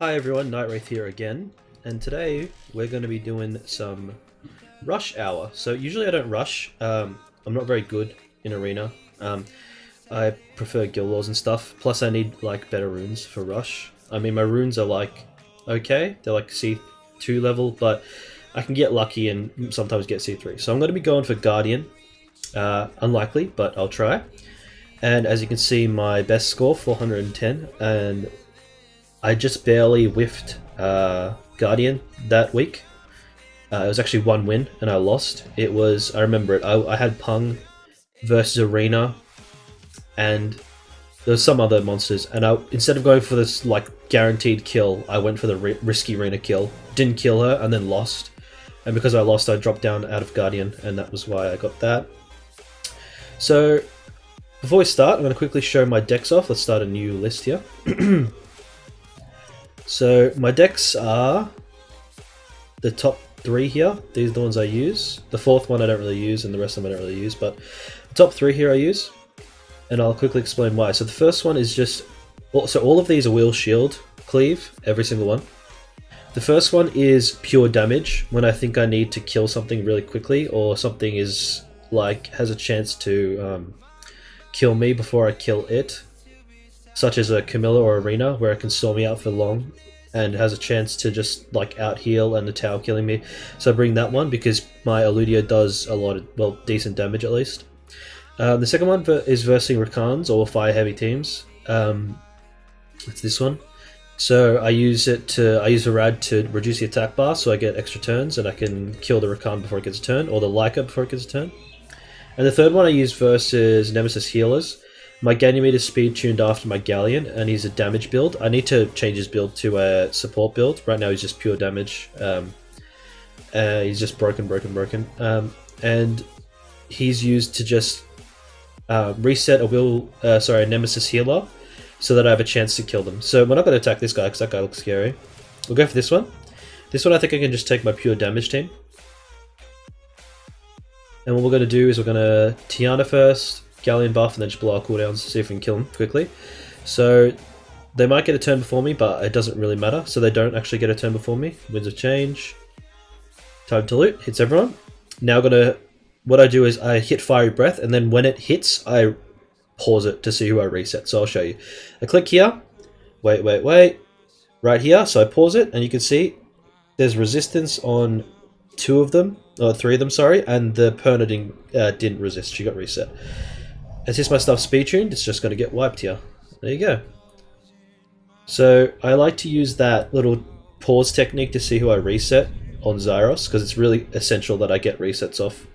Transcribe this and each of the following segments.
Hi everyone, Wrayth here again, and today we're going to be doing some rush hour. So usually I don't rush, I'm not very good in arena. I prefer guild wars and stuff, plus I need like better runes for rush. I mean my runes are like okay, they're like C2 level, but I can get lucky and sometimes get C3. So I'm going to be going for Guardian, unlikely, but I'll try. And as you can see, my best score, 410, and I just barely whiffed Guardian that week. It was actually one win, and I lost. It was, I remember it, I had Pung versus Arena, and there was some other monsters, and instead of going for this like guaranteed kill, I went for the risky Arena kill. Didn't kill her, and then lost. And because I lost, I dropped down out of Guardian, and that was why I got that. So, before we start, I'm going to quickly show my decks off. Let's start a new list here. So my decks are the top three here. These are the ones I use. The fourth one I don't really use, and the rest of them I don't really use, but the top three here I use, and I'll quickly explain why. So the first one is just, so all of these are will shield cleave, every single one. The first one is pure damage, when I think I need to kill something really quickly, or something is like has a chance to kill me before I kill it. Such as a Camilla or Arena, where it can stall me out for long and has a chance to just like out heal and the tower killing me. So I bring that one because my Eludia does a lot of, well, decent damage at least. The second one is versing Rakans or fire heavy teams. It's this one. So I use the Rad to reduce the attack bar, so I get extra turns and I can kill the Rakan before it gets a turn, or the Leica before it gets a turn. And the third one I use versus Nemesis healers. My Ganymede is speed tuned after my Galleon, and he's a damage build. I need to change his build to a support build. Right now he's just pure damage. He's just broken. And he's used to just reset a Nemesis healer, so that I have a chance to kill them. So we're not going to attack this guy, because that guy looks scary. We'll go for this one. This one I think I can just take my pure damage team. And what we're going to do is we're going to Tiana first, Galleon buff, and then just blow our cooldowns to see if we can kill them quickly. So they might get a turn before me, but it doesn't really matter. So they don't actually get a turn before me. Winds of Change. Time to loot. Hits everyone. Now what I do is I hit Fiery Breath, and then when it hits, I pause it to see who I reset. So I'll show you. I click here. Wait. Right here. So I pause it, and you can see there's resistance on two of them, or three of them, sorry, and the Perna didn't resist. She got reset. And since my stuff's speed tuned, it's just going to get wiped here. There you go. So I like to use that little pause technique to see who I reset on Zyros, because it's really essential that I get resets off.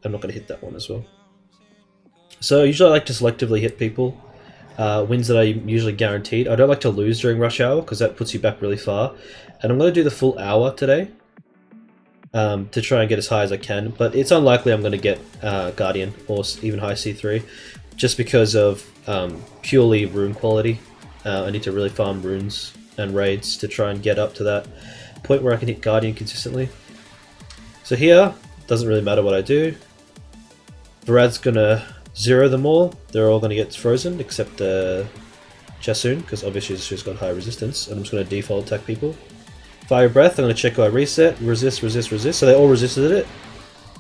I'm not going to hit that one as well. So usually I like to selectively hit people. Wins that I usually guaranteed. I don't like to lose during rush hour, because that puts you back really far. And I'm going to do the full hour today. To try and get as high as I can, but it's unlikely I'm going to get Guardian or even high C3, just because of purely rune quality. I need to really farm runes and raids to try and get up to that point where I can hit Guardian consistently. So here, doesn't really matter what I do. Varad's going to zero them all. They're all going to get frozen, except Chasun, because obviously she's got high resistance, and I'm just going to default attack people. Fire Breath, I'm going to check who I reset, resist, so they all resisted it,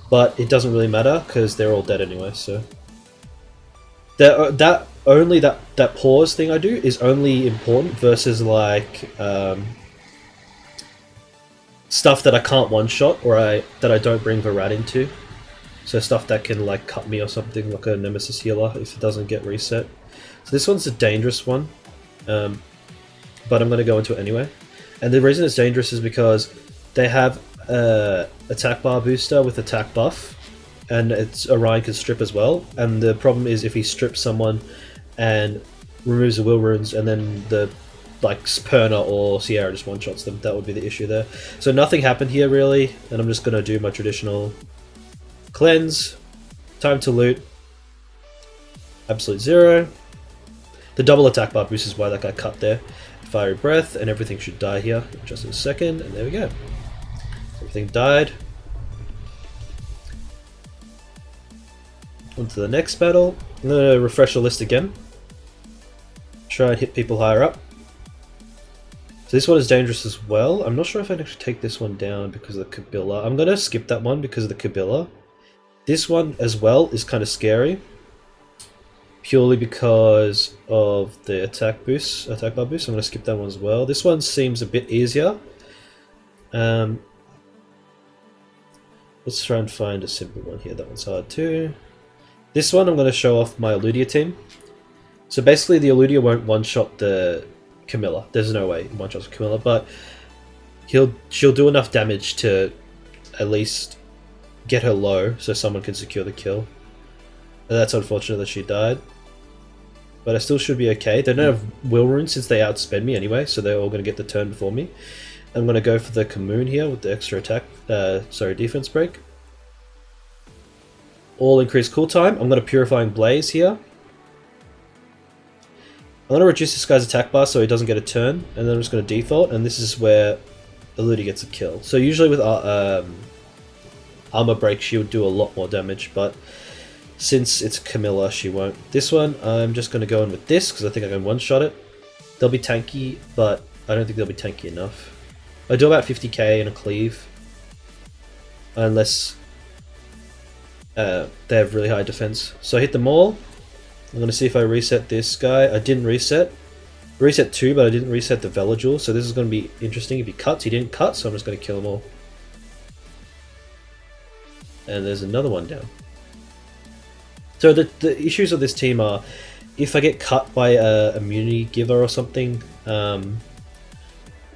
but it doesn't really matter, because they're all dead anyway, so... That pause thing I do is only important versus, like, stuff that I can't one-shot, or that I don't bring Varad into. So stuff that can, like, cut me or something, like a Nemesis healer, if it doesn't get reset. So this one's a dangerous one, but I'm going to go into it anyway. And the reason it's dangerous is because they have attack bar booster with attack buff, and Orion can strip as well. And the problem is if he strips someone and removes the will runes, and then the Perna or Sierra just one shots them, that would be the issue there. So nothing happened here really, and I'm just gonna do my traditional cleanse. Time to loot. Absolute zero. The double attack bar boost is why that got cut there. Fiery Breath, and everything should die here just in a second, and there we go. Everything died. On to the next battle. I'm going to refresh the list again. Try and hit people higher up. So this one is dangerous as well. I'm not sure if I'd actually take this one down because of the Camilla. I'm going to skip that one because of the Camilla. This one as well is kind of scary. Purely because of the attack bar boost. I'm going to skip that one as well. This one seems a bit easier. Let's try and find a simple one here. That one's hard too. This one I'm going to show off my Eludia team. So basically the Eludia won't one-shot the Camilla. There's no way it one-shots Camilla, but she'll do enough damage to at least get her low so someone can secure the kill. And that's unfortunate that she died. But I still should be okay. They don't have will runes since they outspend me anyway, so they're all going to get the turn before me. I'm going to go for the Commune here with the extra attack, defense break. All increased cooltime. I'm going to Purifying Blaze here. I'm going to reduce this guy's attack bar so he doesn't get a turn, and then I'm just going to default, and this is where Eludia gets a kill. So usually with Armor Break she would do a lot more damage, but since it's Camilla she won't. This one I'm just going to go in with this because I think I can one-shot it. They'll be tanky, but I don't think they'll be tanky enough. I do about 50k in a cleave, unless they have really high defense. So I hit them all. I'm going to see if I reset this guy. I didn't reset. Reset 2, but I didn't reset the Veligil, so this is going to be interesting. If he cuts, he didn't cut, so I'm just going to kill them all. And there's another one down. So the issues of this team are, if I get cut by a immunity giver or something,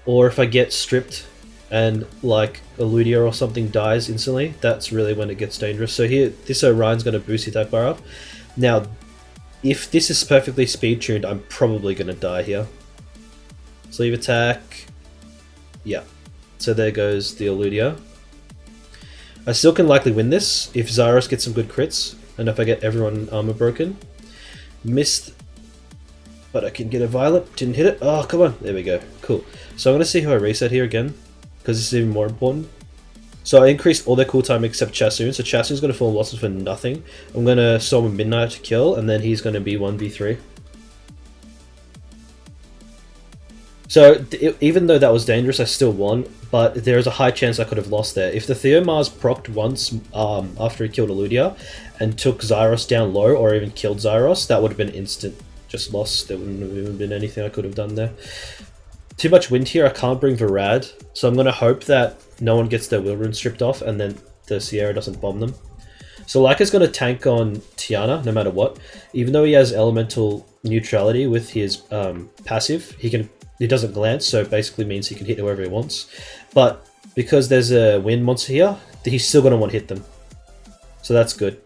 or if I get stripped and like Eludia or something dies instantly, that's really when it gets dangerous. So here, this Orion's going to boost the attack bar up. Now, if this is perfectly speed tuned, I'm probably going to die here. Sleeve attack. Yeah. So there goes the Eludia. I still can likely win this if Zyros gets some good crits and if I get everyone armor broken. Missed, but I can get a Violet. Didn't hit it. Oh, come on. There we go. Cool. So I'm going to see how I reset here again because this is even more important. So I increased all their cooltime except Chasoon. So Chasoon's going to fall losses for nothing. I'm going to summon Midnight to kill, and then he's going to be 1v3. So even though that was dangerous, I still won, but there's a high chance I could have lost there. If the Theomars procced once after he killed Eludia and took Zyros down low, or even killed Zyros, that would have been instant just loss. There wouldn't have even been anything I could have done there. Too much wind here, I can't bring Varad, so I'm going to hope that no one gets their will rune stripped off and then the Sierra doesn't bomb them. So Leica's going to tank on Tiana no matter what. Even though he has elemental neutrality with his passive, he doesn't glance, so it basically means he can hit whoever he wants. But because there's a wind monster here, he's still going to want to hit them. So that's good.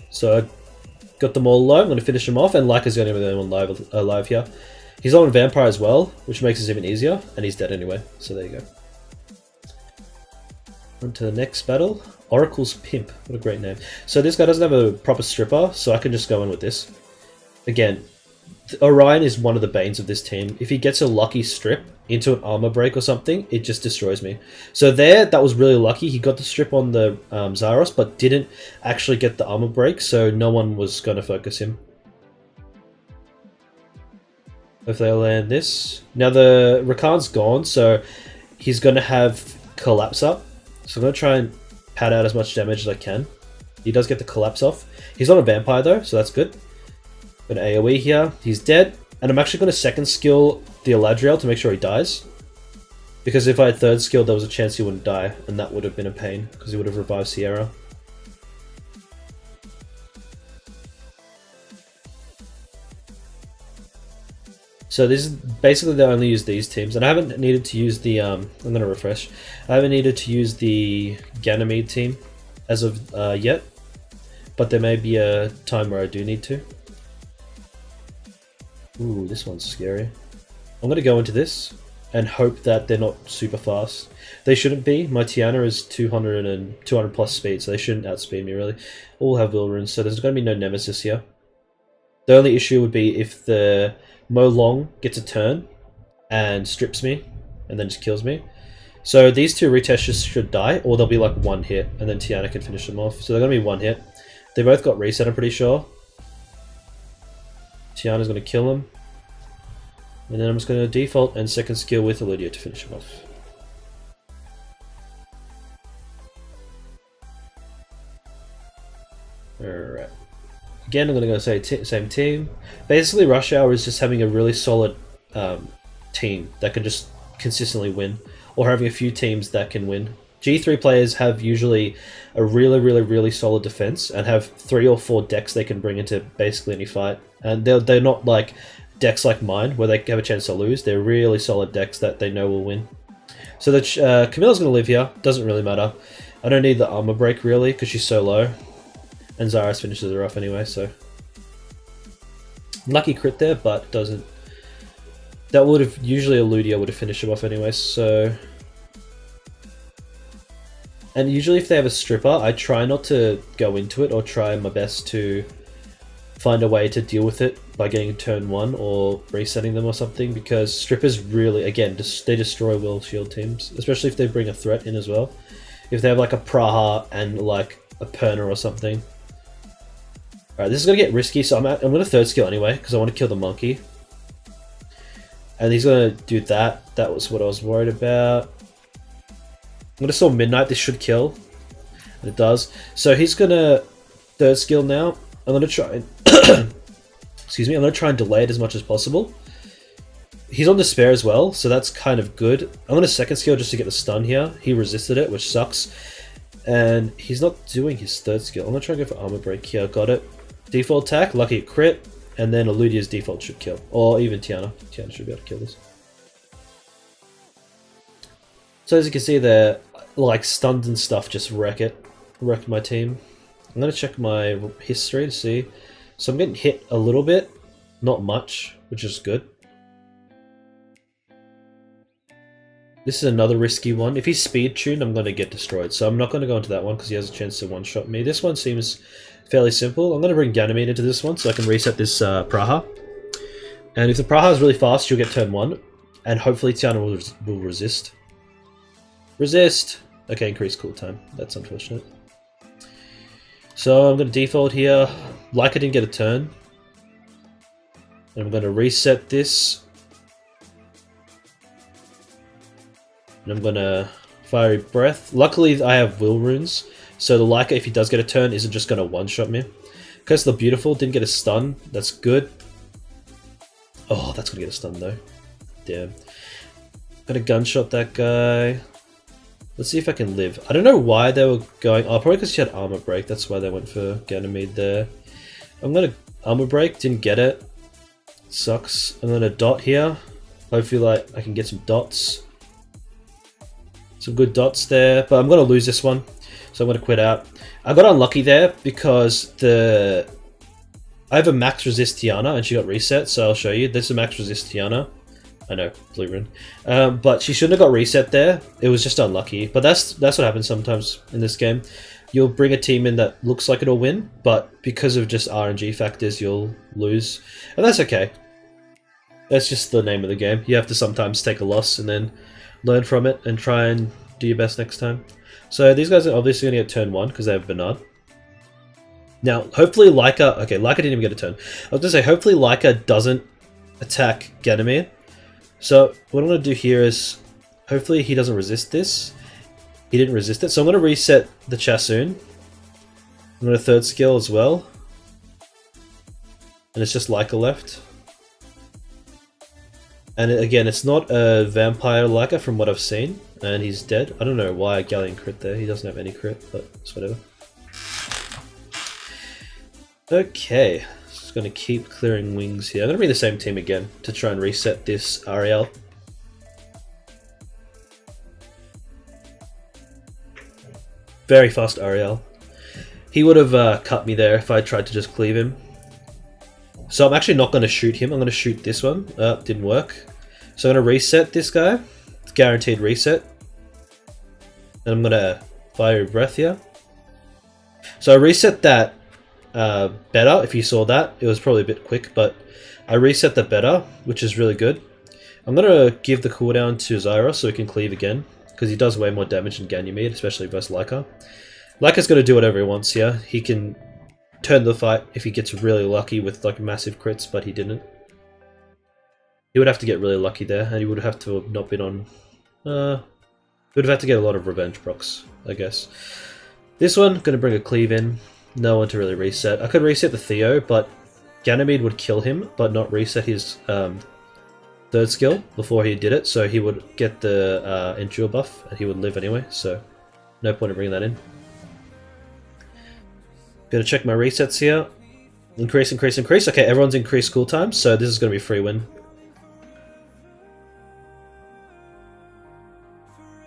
So I got them all low, I'm going to finish them off, and Leica's the only one alive here. He's on Vampire as well, which makes this even easier, and he's dead anyway, so there you go. On to the next battle. Oracle's Pimp. What a great name. So this guy doesn't have a proper stripper, so I can just go in with this. Again, Orion is one of the banes of this team. If he gets a lucky strip into an armor break or something, it just destroys me. So there, that was really lucky. He got the strip on the Zyros, but didn't actually get the armor break, so no one was going to focus him. Hopefully I'll land this. Now the Rakan's gone, so he's going to have Collapse up. So I'm going to try and pad out as much damage as I can. He does get the Collapse off. He's not a Vampire though, so that's good. Got an AoE here. He's dead. And I'm actually going to second skill the Eladriel to make sure he dies. Because if I had third skill, there was a chance he wouldn't die. And that would have been a pain, because he would have revived Sierra. So this is basically they only use these teams, and I haven't needed to use the I'm gonna refresh. I haven't needed to use the Ganymede team as of yet, but there may be a time where I do need to. Ooh, this one's scary. I'm gonna go into this and hope that they're not super fast. They shouldn't be. My Tiana is 200 plus speed, so they shouldn't outspeed me really. All have will runes, so there's gonna be no nemesis here. The only issue would be if the Mo Long gets a turn and strips me and then just kills me. So these two retesters should die, or they'll be like one hit and then Tiana can finish them off. So they're going to be one hit. They both got reset, I'm pretty sure. Tiana's going to kill him. And then I'm just going to default and second skill with Eludia to finish him off. Alright. Again, I'm going to go say same team. Basically, Rush Hour is just having a really solid team that can just consistently win, or having a few teams that can win. G3 players have usually a really solid defense and have 3 or 4 decks they can bring into basically any fight. And they're not like decks like mine where they have a chance to lose. They're really solid decks that they know will win. So that Camilla's going to live here. Doesn't really matter. I don't need the armor break really because she's so low. And Zaris finishes her off anyway, so... Lucky crit there, but doesn't... That would have... Usually Eludia would have finished him off anyway, so... And usually if they have a stripper, I try not to go into it or try my best to find a way to deal with it by getting turn 1 or resetting them or something, because strippers really, again, they destroy will shield teams, especially if they bring a threat in as well. If they have like a Praha and like a Perna or something. Alright, this is going to get risky, so I'm going to third skill anyway, because I want to kill the monkey. And he's going to do that. That was what I was worried about. I'm going to Storm Midnight. This should kill. And it does. So he's going to third skill now. I'm going to try and... excuse me. I'm going to try and delay it as much as possible. He's on Despair as well, so that's kind of good. I'm going to second skill just to get the stun here. He resisted it, which sucks. And he's not doing his third skill. I'm going to try and go for Armor Break here. Got it. Default attack, lucky crit, and then Eludia's default should kill. Or even Tiana. Tiana should be able to kill this. So as you can see there, like stunned and stuff just wreck my team. I'm going to check my history to see. So I'm getting hit a little bit, not much, which is good. This is another risky one. If he's speed tuned, I'm going to get destroyed. So I'm not going to go into that one because he has a chance to one-shot me. This one seems fairly simple. I'm going to bring Ganymede into this one so I can reset this Praha. And if the Praha is really fast, you'll get turn 1. And hopefully Tiana will resist. Resist! Okay, increase cooltime. That's unfortunate. So I'm going to default here. Like I didn't get a turn. And I'm going to reset this. And I'm going to Fiery Breath. Luckily I have Will Runes. So the Leica, if he does get a turn, isn't just going to one-shot me. Curse the Beautiful, didn't get a stun. That's good. Oh, that's going to get a stun though. Damn. Gonna gunshot that guy. Let's see if I can live. I don't know why they were going... Oh, probably because she had Armor Break. That's why they went for Ganymede there. I'm gonna Armor Break. Didn't get it. Sucks. I'm gonna dot here. Hopefully like I can get some dots. Some good dots there. But I'm gonna lose this one. So I'm gonna quit out. I got unlucky there because I have a max resist Tiana and she got reset. So I'll show you. This is a max resist Tiana. I know, blue rune. But she shouldn't have got reset there. It was just unlucky. But that's what happens sometimes in this game. You'll bring a team in that looks like it'll win, but because of just RNG factors, you'll lose. And that's okay. That's just the name of the game. You have to sometimes take a loss and then learn from it and try and do your best next time. So these guys are obviously going to get turn 1 because they have Bernard. Now, hopefully Leica... Okay, Leica didn't even get a turn. I was going to say, hopefully Leica doesn't attack Ganymede. So what I'm going to do here is, hopefully he doesn't resist this. He didn't resist it, so I'm going to reset the Chassoon. I'm going to third skill as well. And it's just Leica left. And again, it's not a vampire Leica from what I've seen, and he's dead. I don't know why Galleon crit there, he doesn't have any crit, but it's whatever. Okay. Just going to keep clearing wings here. I'm going to bring the same team again to try and reset this Ariel. Very fast Ariel. He would have cut me there if I tried to just cleave him. So I'm actually not going to shoot him. I'm going to shoot this one. Didn't work. So I'm going to reset this guy. It's guaranteed reset. And I'm going to Fiery Breath here. So I reset that better. If you saw that, it was probably a bit quick, but I reset the better, which is really good. I'm gonna give the cooldown to Zyra so he can cleave again, because he does way more damage than Ganymede, especially versus Leica. Leica's gonna do whatever he wants here. He can turn the fight if he gets really lucky with like massive crits, but he didn't. He would have to get really lucky there, and he would have to have not been on... he would have had to get a lot of revenge procs, I guess. This one, going to bring a cleave in. No one to really reset. I could reset the Theo, but Ganymede would kill him, but not reset his third skill before he did it, so he would get the endure buff, and he would live anyway, so no point in bringing that in. Gonna check my resets here. Increase, increase, increase. Okay, everyone's increased cooltime, so this is gonna be a free win.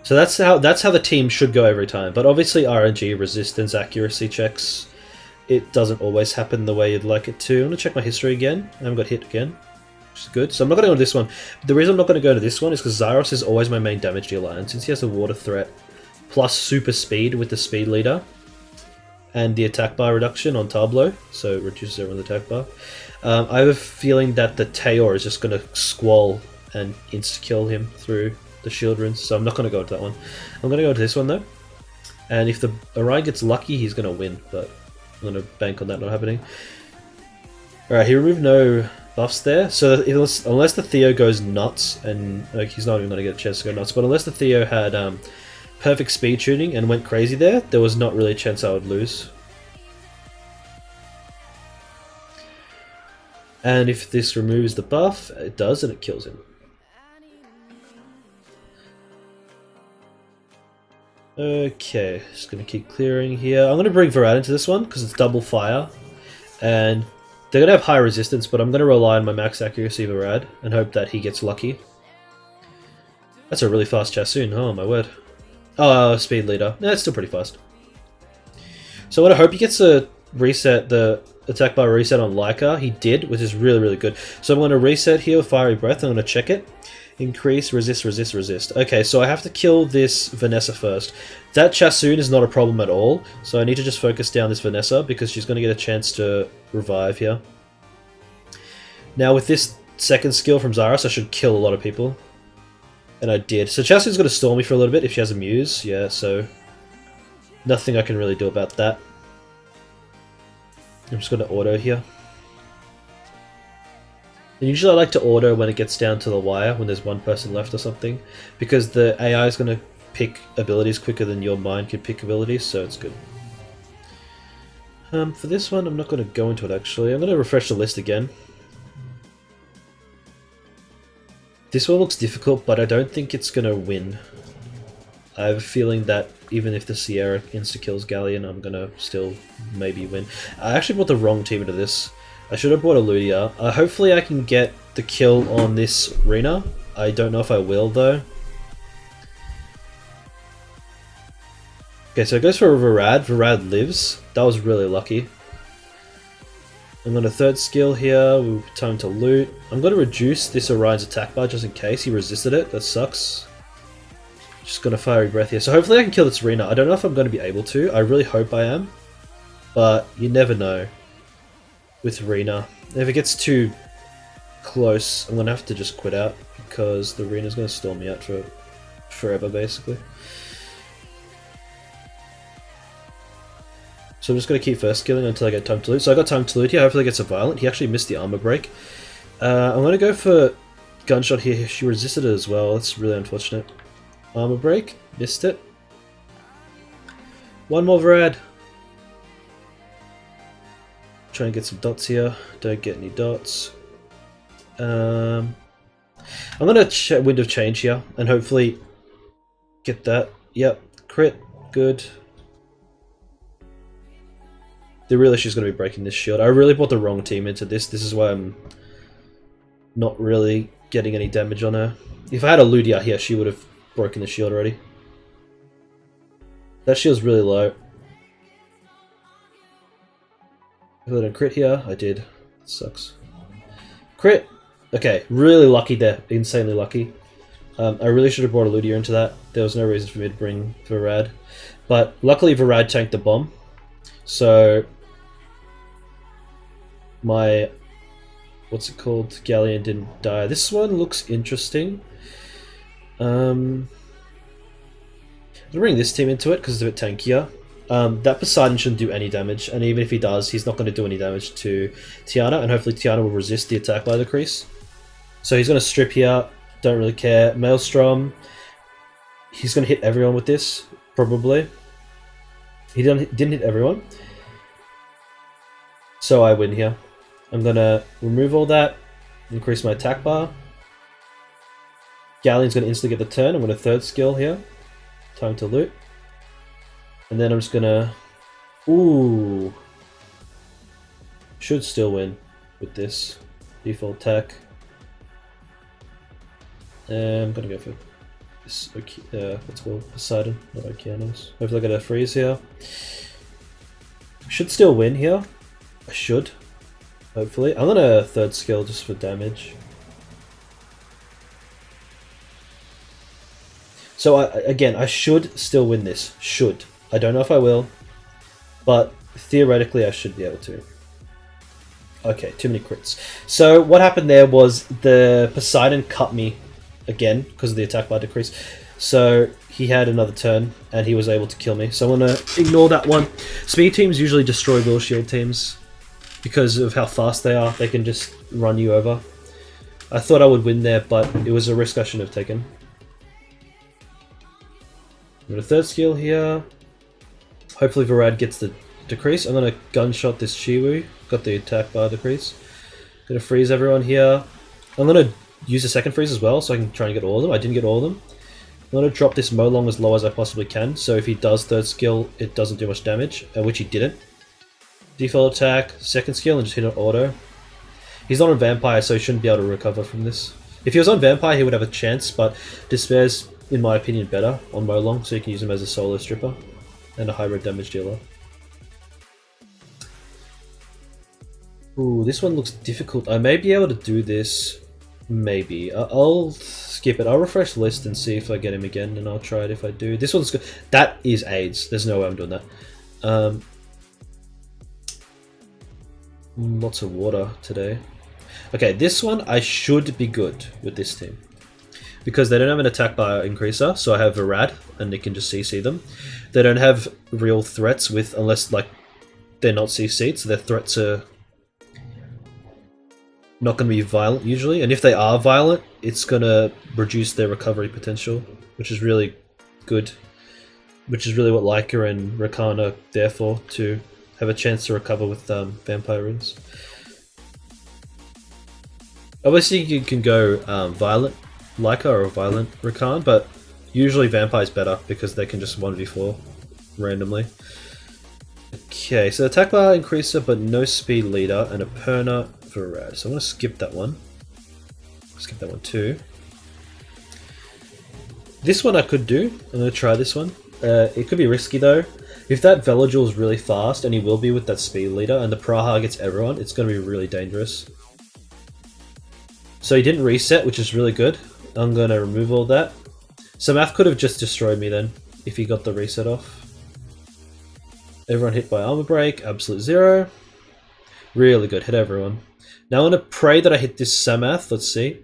So that's how the team should go every time, but obviously RNG, resistance, accuracy checks, it doesn't always happen the way you'd like it to. I'm gonna check my history again. I haven't got hit again, which is good. So I'm not gonna go to this one. The reason I'm not gonna go to this one is because Zyros is always my main damage dealer, and since he has a water threat plus super speed with the speed leader and the attack bar reduction on Tableau, so it reduces everyone's attack bar, I have a feeling that the Tayor is just gonna squall and insta-kill him through the shield runes, so I'm not going to go into that one. I'm going to go to this one though, and if the Orion gets lucky, he's going to win, but I'm going to bank on that not happening. Alright, he removed no buffs there, so unless the Theo goes nuts, and like, he's not even going to get a chance to go nuts, but unless the Theo had perfect speed tuning and went crazy there was not really a chance I would lose. And if this removes the buff, it does, and it kills him. Okay, just gonna keep clearing here. I'm gonna bring Varad into this one because it's double fire, and they're gonna have high resistance, but I'm gonna rely on my max accuracy Varad and hope that he gets lucky. That's a really fast Chassoon, oh my word. Oh, speed leader. That's still pretty fast. So what I hope he gets a reset, the attack bar reset on Leica. He did, which is really, really good. So I'm gonna reset here with Fiery Breath. I'm gonna check it. Increase, resist, resist, resist. Okay, so I have to kill this Vanessa first. That Chassoon is not a problem at all, so I need to just focus down this Vanessa because she's going to get a chance to revive here. Now with this second skill from Zyros, I should kill a lot of people. And I did. So Chassoon's going to stall me for a little bit if she has a Muse, yeah, so nothing I can really do about that. I'm just going to auto here. And usually I like to auto when it gets down to the wire, when there's one person left or something, because the AI is going to pick abilities quicker than your mind can pick abilities, so it's good. For this one, I'm not going to go into it actually. I'm going to refresh the list again. This one looks difficult, but I don't think it's going to win. I have a feeling that even if the Sierra insta-kills Galleon, I'm going to still maybe win. I actually brought the wrong team into this. I should have brought a Ludia. Hopefully I can get the kill on this Rena. I don't know if I will though. Okay, so it goes for a Varad. Varad lives. That was really lucky. I'm on a third skill here. Time to loot. I'm going to reduce this Orion's attack bar just in case he resisted it. That sucks. Just going to Fiery Breath here. So hopefully I can kill this Rena. I don't know if I'm going to be able to. I really hope I am. But you never know with Rena. If it gets too close, I'm going to have to just quit out because the Rena's going to stall me out for forever basically. So I'm just going to keep first skilling until I get time to loot. So I got time to loot here. Hopefully it gets a violent. He actually missed the armor break. I'm going to go for gunshot here. She resisted it as well. That's really unfortunate. Armor break. Missed it. One more Varad. Try and get some dots here. Don't get any dots. I'm going to Wind of Change here and hopefully get that. Yep. Crit. Good. The real issue is going to be breaking this shield. I really brought the wrong team into this. This is why I'm not really getting any damage on her. If I had a Ludia here, she would have broken the shield already. That shield's really low. If I didn't crit here, I did. It sucks. Crit! Okay, really lucky there. Insanely lucky. I really should have brought a Ludia into that. There was no reason for me to bring Varad. But luckily Varad tanked the bomb. So my, what's it called, Galleon didn't die. This one looks interesting. I'm gonna bring this team into it because it's a bit tankier. That Poseidon shouldn't do any damage, and even if he does, he's not going to do any damage to Tiana, and hopefully Tiana will resist the attack by the crease. So he's going to strip here. Don't really care. Maelstrom. He's going to hit everyone with this, probably. He didn't hit everyone. So I win here. I'm going to remove all that. Increase my attack bar. Galleon's going to instantly get the turn. I'm going to third skill here. Time to loot. And then I'm just going to... Ooh. Should still win with this. Default attack. I'm going to go for this. What's it called? Poseidon, not Okeanos. Hopefully I get a freeze here. Should still win here. I should. Hopefully. I'm going to third skill just for damage. So again, I should still win this. Should. I don't know if I will, but theoretically I should be able to. Okay, too many crits. So what happened there was the Poseidon cut me again because of the attack bar decrease. So he had another turn and he was able to kill me. So I'm going to ignore that one. Speed teams usually destroy will shield teams because of how fast they are. They can just run you over. I thought I would win there, but it was a risk I shouldn't have taken. I'm going to third skill here. Hopefully Varad gets the decrease. I'm going to gunshot this Chiwu. Got the attack bar decrease. Going to freeze everyone here. I'm going to use the second freeze as well, so I can try and get all of them. I didn't get all of them. I'm going to drop this Molong as low as I possibly can, so if he does third skill, it doesn't do much damage, which he didn't. Default attack, second skill, and just hit an auto. He's not on Vampire, so he shouldn't be able to recover from this. If he was on Vampire, he would have a chance, but Despair's, in my opinion, better on Molong, so you can use him as a solo stripper and a hybrid damage dealer. Ooh, this one looks difficult. I may be able to do this. Maybe. I'll skip it. I'll refresh the list and see if I get him again, and I'll try it if I do. This one's good. That is AIDS. There's no way I'm doing that. Lots of water today. Okay, this one I should be good with this team. Because they don't have an attack bar increaser, so I have a Rad, and they can just CC them. They don't have real threats with, unless like they're not CC'd, so their threats are not going to be violent usually, and if they are violent, it's going to reduce their recovery potential, which is really good. Which is really what Leica and Rakan are there for, to have a chance to recover with Vampire Runes. Obviously you can go Violent Leica or Violent Rakan, but usually Vampire's better because they can just 1v4 randomly. Okay, so attack bar increaser but no speed leader and a Perna for a Rad. So I'm going to skip that one. Skip that one too. This one I could do. I'm going to try this one. It could be risky though. If that Veligil is really fast, and he will be with that speed leader, and the Praha gets everyone, it's going to be really dangerous. So he didn't reset, which is really good. I'm going to remove all that. Samath could have just destroyed me then, if he got the reset off. Everyone hit by armor break, absolute 0. Really good, hit everyone. Now I'm going to pray that I hit this Samath, let's see.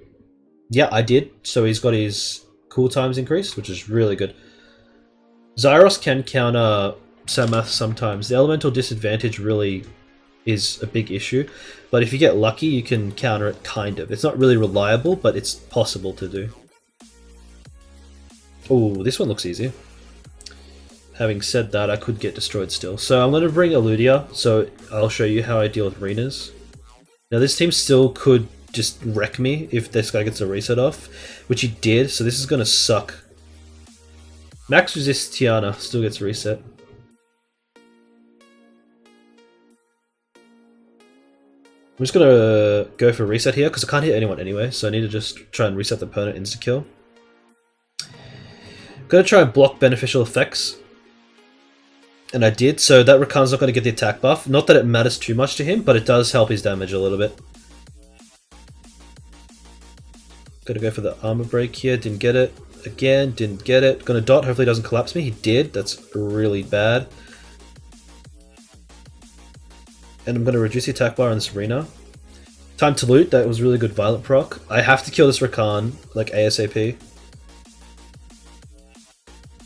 Yeah, I did, so he's got his cool times increased, which is really good. Zyros can counter Samath sometimes. The elemental disadvantage really is a big issue, but if you get lucky you can counter it kind of. It's not really reliable, but it's possible to do. Oh, this one looks easy. Having said that, I could get destroyed still. So I'm going to bring Eludia, so I'll show you how I deal with Renas. Now this team still could just wreck me if this guy gets a reset off, which he did, so this is going to suck. Max Resist Tiana still gets reset. I'm just going to go for a reset here, because I can't hit anyone anyway, so I need to just try and reset the opponent insta-kill. Going to try and block beneficial effects. And I did, so that Rakan's not going to get the attack buff. Not that it matters too much to him, but it does help his damage a little bit. Going to go for the armor break here, didn't get it. Again, didn't get it. Going to dot, hopefully he doesn't collapse me. He did, that's really bad. And I'm going to reduce the attack bar on this arena. Time to loot, that was really good violent proc. I have to kill this Rakan, like ASAP.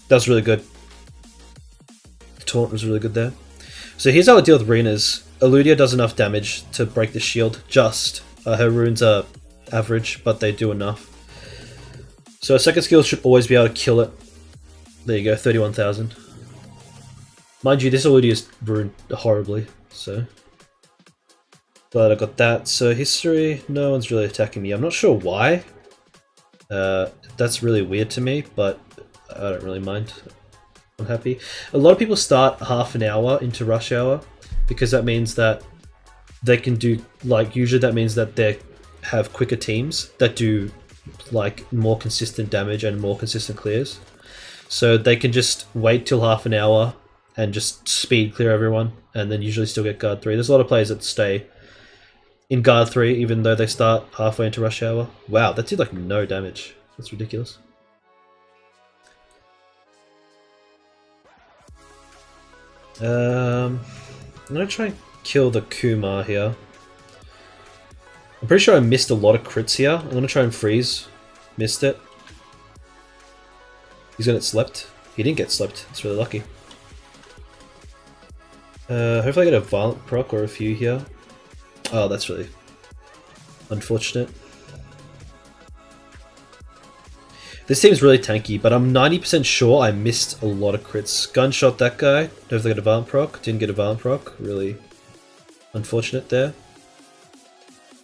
That was really good. The taunt was really good there. So here's how I deal with Renas. Eludia does enough damage to break the shield, just. Her runes are average, but they do enough. So a second skill should always be able to kill it. There you go, 31,000. Mind you, this already is ruined horribly, so... Glad I got that. So history, no one's really attacking me. I'm not sure why. That's really weird to me, but I don't really mind. I'm happy. A lot of people start half an hour into rush hour because that means that they can do, like, usually that means that they have quicker teams that do like more consistent damage and more consistent clears. So they can just wait till half an hour and just speed clear everyone and then usually still get guard 3. There's a lot of players that stay in guard 3 even though they start halfway into rush hour. Wow, that did like no damage. That's ridiculous. I'm gonna try and kill the Kumar here. I'm pretty sure I missed a lot of crits here. I'm gonna try and freeze. Missed it. He's gonna get slept. He didn't get slept. It's really lucky. Hopefully I get a violent proc or a few here. Oh, that's really unfortunate. This team's really tanky, but I'm 90% sure I missed a lot of crits. Gunshot that guy. Hopefully I get a violent proc. Didn't get a violent proc. Really unfortunate there.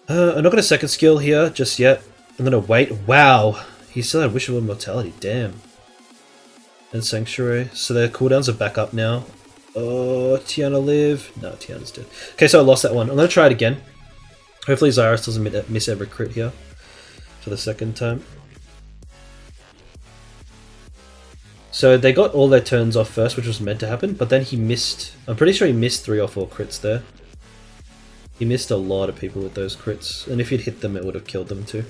I'm not going to second skill here just yet. I'm going to wait. Wow. He still had Wish of Immortality. Damn. And Sanctuary. So their cooldowns are back up now. Oh, Tiana live. No, Tiana's dead. Okay, so I lost that one. I'm going to try it again. Hopefully Zyrus doesn't miss every crit here for the second time. So they got all their turns off first, which was meant to happen, but then he missed... I'm pretty sure he missed 3 or 4 crits there. He missed a lot of people with those crits, and if he'd hit them, it would have killed them too.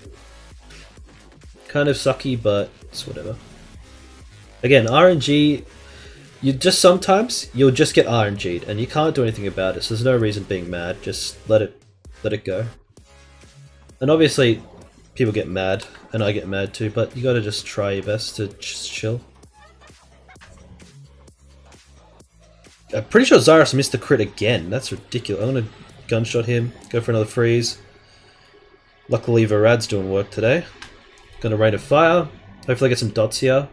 Kind of sucky, but it's whatever. Again, RNG... You just sometimes, you'll just get RNG'd, and you can't do anything about it, so there's no reason being mad, just let it go. And obviously, people get mad, and I get mad too, but you gotta just try your best to just chill. I'm pretty sure Zyrus missed the crit again. That's ridiculous. I'm gonna gunshot him, go for another freeze. Luckily Varad's doing work today. Gonna rain of fire. Hopefully I get some dots here.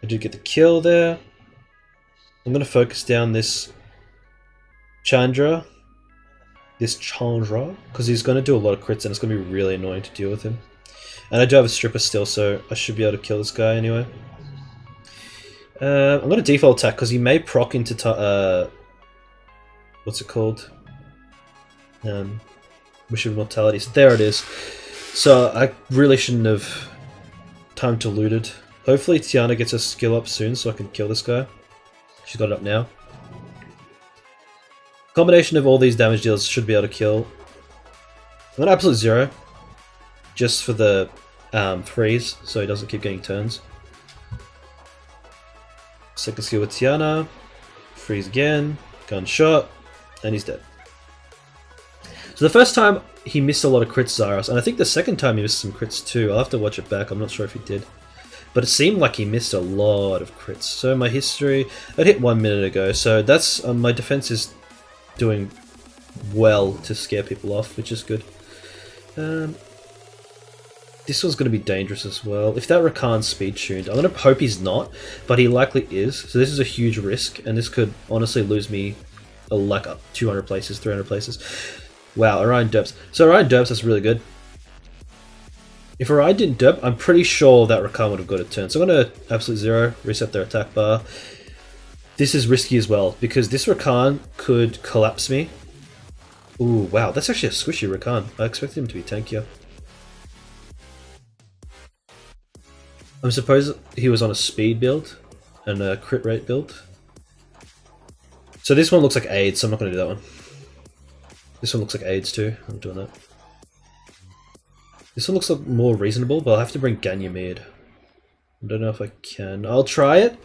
I did get the kill there. I'm gonna focus down this Chandra. Because he's gonna do a lot of crits and it's gonna be really annoying to deal with him. And I do have a stripper still, so I should be able to kill this guy anyway. I'm going to default attack because he may proc into what's it called? Wish of Immortality. So there it is. So I really shouldn't have time to loot it. Hopefully Tiana gets a skill up soon so I can kill this guy. She's got it up now. Combination of all these damage deals should be able to kill. I'm going to absolute 0 just for the freeze so he doesn't keep getting turns. Second skill with Tiana, freeze again, gunshot, and he's dead. So the first time he missed a lot of crits, Zyrus, and I think the second time he missed some crits too. I'll have to watch it back, I'm not sure if he did. But it seemed like he missed a lot of crits. So my history, I'd hit 1 minute ago, so that's, my defense is doing well to scare people off, which is good. This one's going to be dangerous as well. If that Rakan's speed tuned, I'm going to hope he's not, but he likely is. So this is a huge risk, and this could honestly lose me like up 200 places, 300 places. Wow, Orion derps. So Orion derps, that's really good. If Orion didn't derp, I'm pretty sure that Rakan would have got a turn. So I'm going to absolute 0, reset their attack bar. This is risky as well, because this Rakan could collapse me. Ooh, wow, that's actually a squishy Rakan. I expected him to be tankier. I suppose he was on a speed build and a crit rate build. So this one looks like AIDS, so I'm not going to do that one. This one looks like AIDS too, I'm doing that. This one looks like more reasonable, but I'll have to bring Ganymede. I don't know if I can. I'll try it.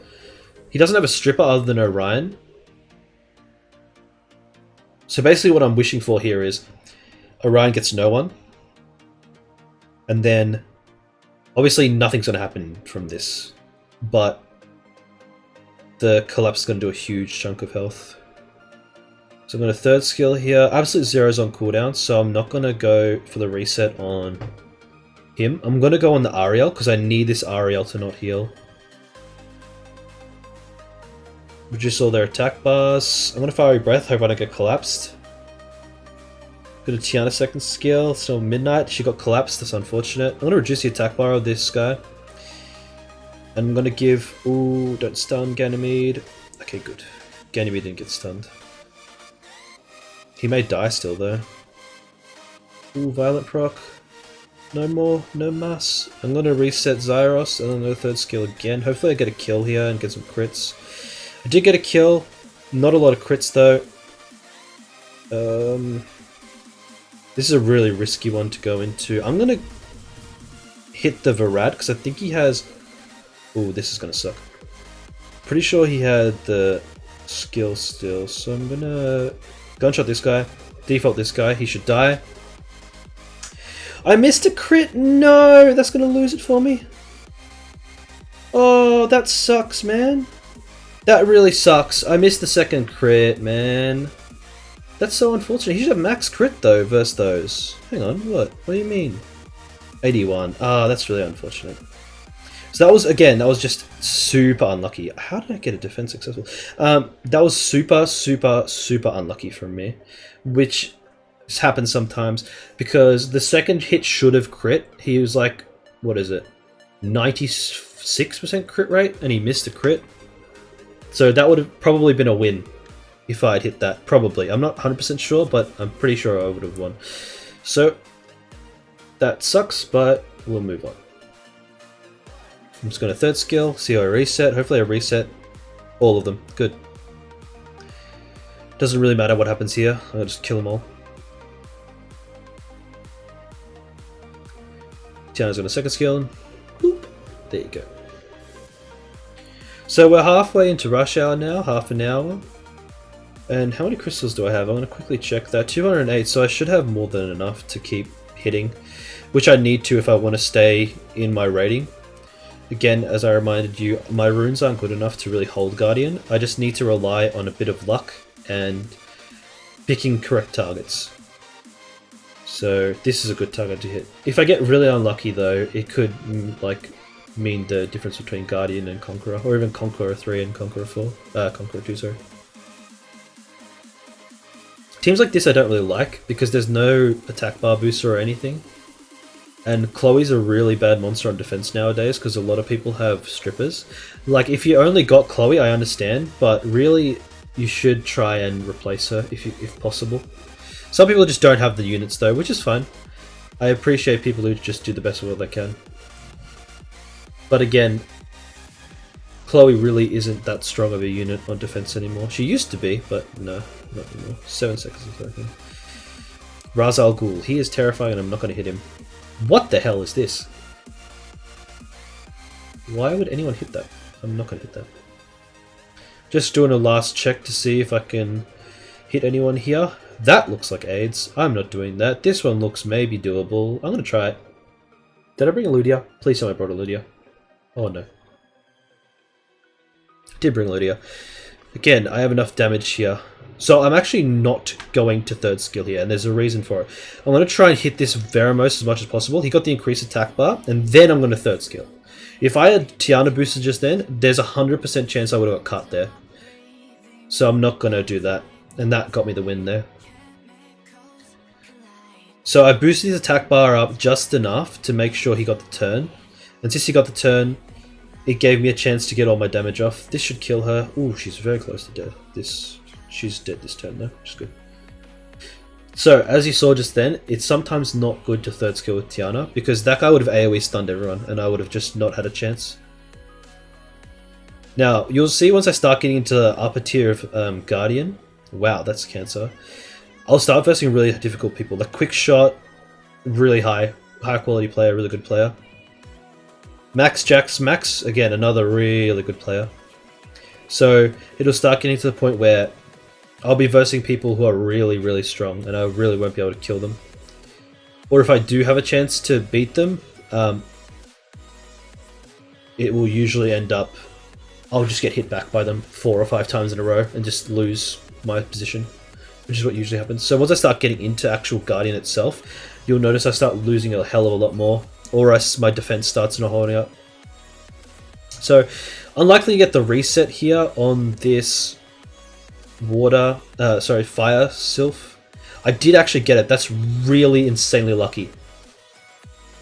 He doesn't have a stripper other than Orion. So basically what I'm wishing for here is Orion gets no one. And then obviously nothing's going to happen from this, but the collapse is going to do a huge chunk of health. So I'm going to third skill here. Absolute Zero's on cooldown, so I'm not going to go for the reset on him. I'm going to go on the Ariel, because I need this Ariel to not heal. Reduce all their attack bars. I'm going to Fiery Breath, hope I don't get collapsed. Got a Tiana second skill, so Midnight, she got collapsed, that's unfortunate. I'm going to reduce the attack bar of this guy. And I'm going to give... Ooh, don't stun Ganymede. Okay, good. Ganymede didn't get stunned. He may die still, though. Ooh, Violent proc. No more, no mass. I'm going to reset Zyros, and then go third skill again. Hopefully I get a kill here and get some crits. I did get a kill. Not a lot of crits, though. This is a really risky one to go into. I'm going to hit the Varad, because I think he has... Ooh, this is going to suck. Pretty sure he had the skill still, so I'm going to gunshot this guy. Default this guy. He should die. I missed a crit! No! That's going to lose it for me. Oh, that sucks, man. That really sucks. I missed the second crit, man. That's so unfortunate. He should have max crit, though, versus those. Hang on, what? What do you mean? 81. Ah, that's really unfortunate. So that was, again, that was just super unlucky. How did I get a defense successful? That was super, super, super unlucky from me. Which happens sometimes, because the second hit should have crit. He was like, what is it? 96% crit rate, and he missed a crit. So that would have probably been a win if I had hit that. Probably. I'm not 100% sure, but I'm pretty sure I would have won. So that sucks, but we'll move on. I'm just going to third skill, see how I reset. Hopefully I reset all of them. Good. Doesn't really matter what happens here. I'll just kill them all. Tiana's going to second skill. And whoop, there you go. So we're halfway into rush hour now, half an hour. And how many crystals do I have? I'm going to quickly check that. 208, so I should have more than enough to keep hitting, which I need to if I want to stay in my rating. Again, as I reminded you, my runes aren't good enough to really hold Guardian. I just need to rely on a bit of luck and picking correct targets. So this is a good target to hit. If I get really unlucky though, it could like mean the difference between Guardian and Conqueror, or even Conqueror 3 and Conqueror 4. Conqueror 2, sorry. Teams like this I don't really like, because there's no attack bar booster or anything. And Chloe's a really bad monster on defense nowadays, because a lot of people have strippers. Like, if you only got Chloe, I understand, but really, you should try and replace her if possible. Some people just don't have the units though, which is fine. I appreciate people who just do the best of what they can. But again, Chloe really isn't that strong of a unit on defense anymore. She used to be, but no, not anymore. 7 seconds or so. Ra's al Ghul. He is terrifying and I'm not going to hit him. What the hell is this? Why would anyone hit that? I'm not going to hit that. Just doing a last check to see if I can hit anyone here. That looks like AIDS. I'm not doing that. This one looks maybe doable. I'm going to try it. Did I bring a Ludia? Please tell me I brought a Ludia. Oh no. I did bring a Ludia. Again, I have enough damage here. So I'm actually not going to third skill here, and there's a reason for it. I'm going to try and hit this Veramos as much as possible. He got the increased attack bar, and then I'm going to third skill. If I had Tiana boosted just then, there's a 100% chance I would have got cut there. So I'm not going to do that, and that got me the win there. So I boosted his attack bar up just enough to make sure he got the turn. And since he got the turn, it gave me a chance to get all my damage off. This should kill her. Ooh, she's very close to death. She's dead this turn though, which is good. So, as you saw just then, it's sometimes not good to third skill with Tiana, because that guy would have AoE stunned everyone, and I would have just not had a chance. Now, you'll see once I start getting into the upper tier of Guardian, wow, that's cancer. I'll start versing really difficult people. Like Quick Shot, really high quality player, really good player. Max, again, another really good player. So it'll start getting to the point where I'll be versing people who are really, really strong, and I really won't be able to kill them. Or if I do have a chance to beat them, it will usually end up, I'll just get hit back by them 4 or 5 times in a row and just lose my position. which is what usually happens. So once I start getting into actual Guardian itself, you'll notice I start losing a hell of a lot more, or my defense starts not holding up. So unlikely to get the reset here on this fire sylph. I did actually get it. That's really insanely lucky.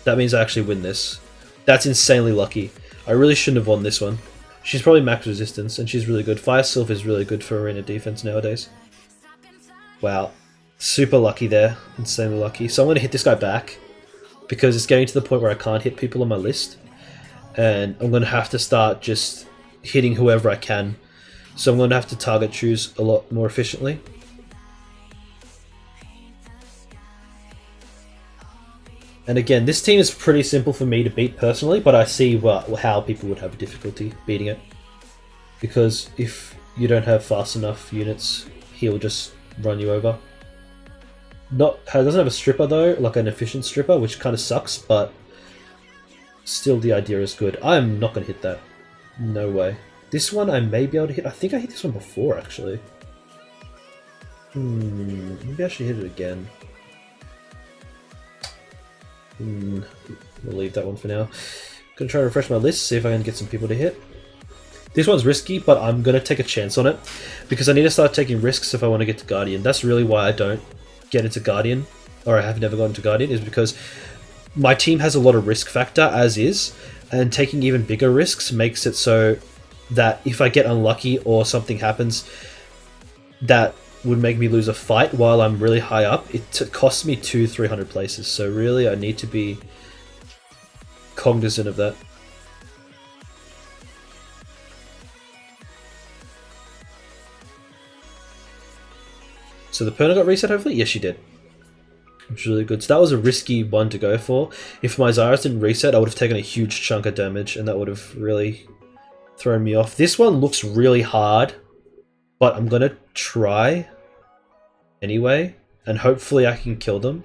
That means I actually win this. That's insanely lucky. I really shouldn't have won this one. She's probably max resistance, and she's really good. Fire Sylph is really good for arena defense nowadays. Wow. Super lucky there. Insanely lucky. So I'm going to hit this guy back, because it's getting to the point where I can't hit people on my list. And I'm going to have to start just hitting whoever I can. So I'm going to have to target choose a lot more efficiently. And again, this team is pretty simple for me to beat personally, but I see how people would have difficulty beating it. Because if you don't have fast enough units, he'll just doesn't have a stripper though, like an efficient stripper, which kind of sucks, but still the idea is good. I'm not going to hit that. No way. This one I may be able to hit. I think I hit this one before, actually. Maybe I should hit it again. We'll leave that one for now. Gonna try to refresh my list, see if I can get some people to hit. This one's risky, but I'm gonna take a chance on it because I need to start taking risks if I want to get to Guardian. That's really why I don't get into Guardian, or I have never gotten to Guardian, is because my team has a lot of risk factor as is, and taking even bigger risks makes it so that if I get unlucky or something happens that would make me lose a fight while I'm really high up, it costs me 200-300 places. So really I need to be cognizant of that. So the Perna got reset hopefully? Yes, she did. Which is really good. So that was a risky one to go for. If my Xyros didn't reset, I would have taken a huge chunk of damage, and that would have really thrown me off. This one looks really hard, but I'm going to try anyway, and hopefully I can kill them.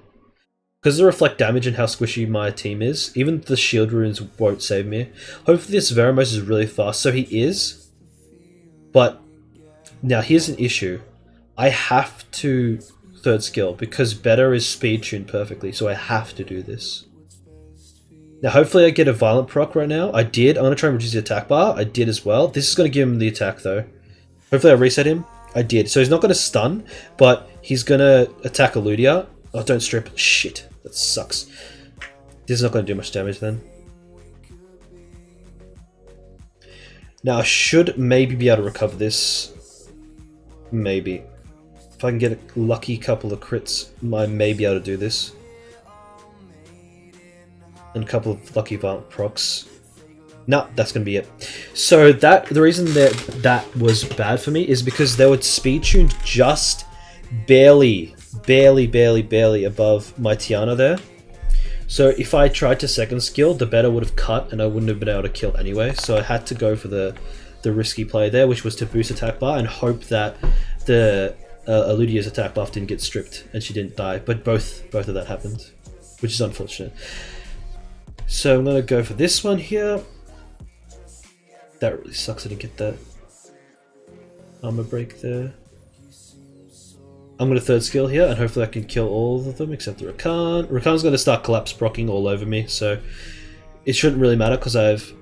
Because of the reflect damage and how squishy my team is, even the shield runes won't save me. Hopefully this Veramos is really fast, so he is. But now here's an issue. I have to third skill because better is speed tuned perfectly, so I have to do this. Now hopefully I get a violent proc right now. I did. I'm going to try and reduce the attack bar. I did as well. This is going to give him the attack though. Hopefully I reset him. I did. So he's not going to stun, but he's going to attack Eludia. Oh, don't strip. Shit. That sucks. This is not going to do much damage then. Now I should maybe be able to recover this. Maybe. If I can get a lucky couple of crits, I may be able to do this. And a couple of lucky violent procs. No, that's going to be it. So the reason that was bad for me is because they were speed tuned just barely above my Tiana there. So if I tried to second skill, the better would have cut and I wouldn't have been able to kill anyway. So I had to go for the risky play there, which was to boost attack bar and hope that the Eludia's attack buff didn't get stripped and she didn't die. But both of that happened, which is unfortunate. So I'm going to go for this one here. That really sucks I didn't get that armor break there. I'm going to third skill here and hopefully I can kill all of them except the Rakan. Rakan's going to start collapse procking all over me, so it shouldn't really matter because I have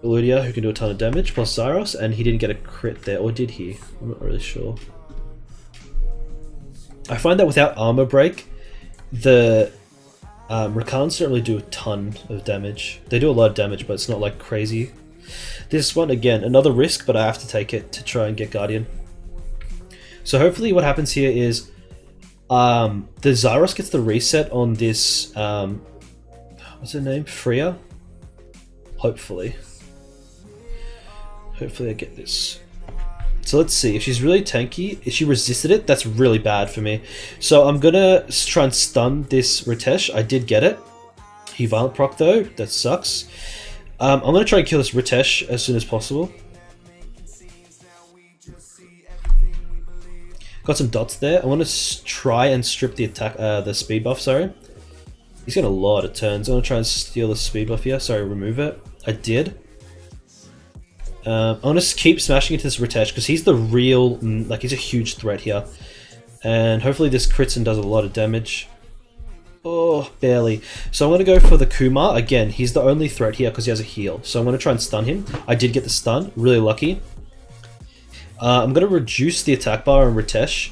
Eludia who can do a ton of damage plus Xyros, and he didn't get a crit there, or did he? I'm not really sure. I find that without armor break, the Rakans don't really do a ton of damage. They do a lot of damage, but it's not like crazy. This one, again, another risk, but I have to take it to try and get Guardian. So hopefully what happens here is the Xyros gets the reset on this, what's her name? Freya? Hopefully. Hopefully I get this. So let's see, if she's really tanky, if she resisted it, that's really bad for me. So I'm gonna try and stun this Ritesh. I did get it. He violent proc though, that sucks. I'm gonna try and kill this Ritesh as soon as possible. Got some dots there. I want to try and strip the attack, the speed buff, sorry. He's got a lot of turns. I'm gonna try and steal the speed buff here. Sorry, remove it. I did. I want to keep smashing into this Ritesh because he's the real, like he's a huge threat here. And hopefully this crits and does a lot of damage. Oh, barely. So I'm going to go for the Kumar. Again, he's the only threat here because he has a heal. So I'm going to try and stun him. I did get the stun. Really lucky. I'm going to reduce the attack bar on Ritesh.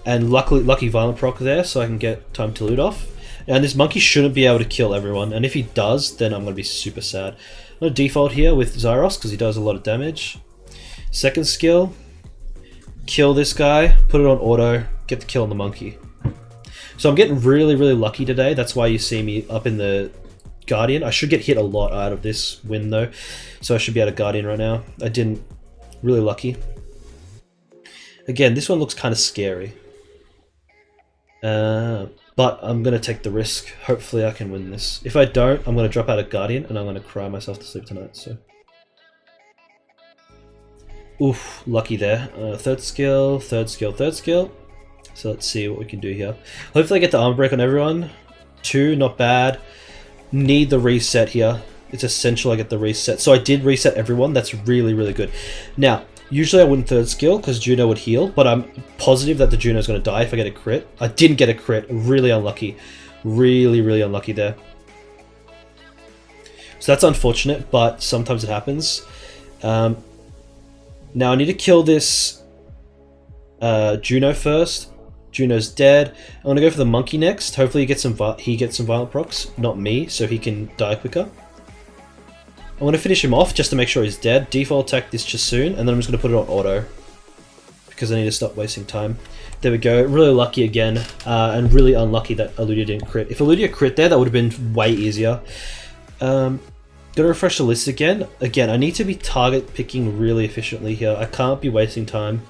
And lucky Violent proc there so I can get time to loot off. And this monkey shouldn't be able to kill everyone. And if he does, then I'm going to be super sad. I'm going to default here with Zyros because he does a lot of damage. Second skill. Kill this guy. Put it on auto. Get the kill on the monkey. So I'm getting really, really lucky today. That's why you see me up in the Guardian. I should get hit a lot out of this win though. So I should be out of Guardian right now. I didn't. Really lucky. Again, this one looks kind of scary. But I'm going to take the risk. Hopefully I can win this. If I don't, I'm going to drop out of Guardian and I'm going to cry myself to sleep tonight. So, oof, lucky there. Third skill, third skill, third skill. So let's see what we can do here. Hopefully I get the armor break on everyone. 2, not bad. Need the reset here. It's essential I get the reset. So I did reset everyone. That's really, really good. Now, usually I wouldn't third skill because Juno would heal, but I'm positive that the Juno is going to die if I get a crit. I didn't get a crit. Really unlucky. Really, really unlucky there. So that's unfortunate, but sometimes it happens. Now I need to kill this Juno first. Juno's dead. I'm going to go for the monkey next. Hopefully he gets some violent procs, not me, so he can die quicker. I'm going to finish him off just to make sure he's dead. Default attack this Chasoon, and then I'm just going to put it on auto. Because I need to stop wasting time. There we go. Really lucky again. And really unlucky that Eludia didn't crit. If Eludia crit there, that would have been way easier. Gonna refresh the list again. Again, I need to be target picking really efficiently here. I can't be wasting time.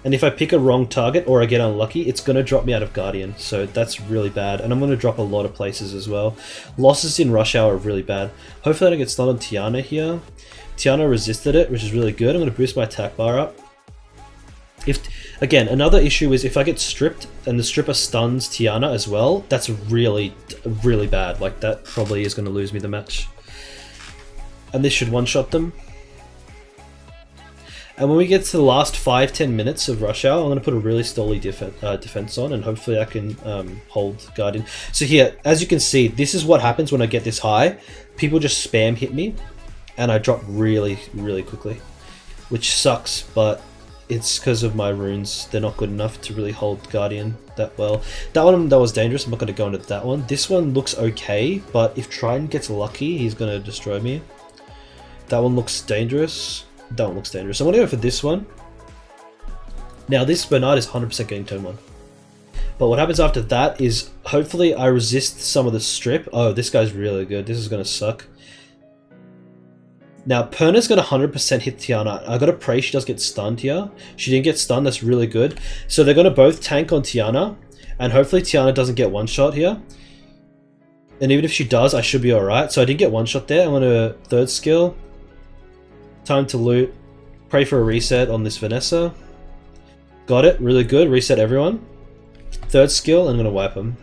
And if I pick a wrong target or I get unlucky, it's going to drop me out of Guardian. So that's really bad. And I'm going to drop a lot of places as well. Losses in Rush Hour are really bad. Hopefully I don't get stunned on Tiana here. Tiana resisted it, which is really good. I'm going to boost my attack bar up. Again, another issue is if I get stripped and the stripper stuns Tiana as well, that's really, really bad. Like that probably is going to lose me the match. And this should one-shot them. And when we get to the last 5-10 minutes of Rush Hour, I'm going to put a really stolly defense on, and hopefully I can hold Guardian. So here, as you can see, this is what happens when I get this high. People just spam hit me, and I drop really, really quickly. Which sucks, but it's because of my runes. They're not good enough to really hold Guardian that well. That one that was dangerous, I'm not going to go into that one. This one looks okay, but if Trident gets lucky, he's going to destroy me. That one looks dangerous. That one looks dangerous. I'm going to go for this one. Now this Bernard is 100% getting turn 1. But what happens after that is hopefully I resist some of the strip. Oh, this guy's really good. This is going to suck. Now Perna's going to 100% hit Tiana. I got to pray she does get stunned here. She didn't get stunned. That's really good. So they're going to both tank on Tiana. And hopefully Tiana doesn't get one shot here. And even if she does, I should be alright. So I didn't get one shot there. I'm going to third skill. Time to loot. Pray for a reset on this Vanessa. Got it. Really good. Reset everyone. Third skill. I'm going to wipe them.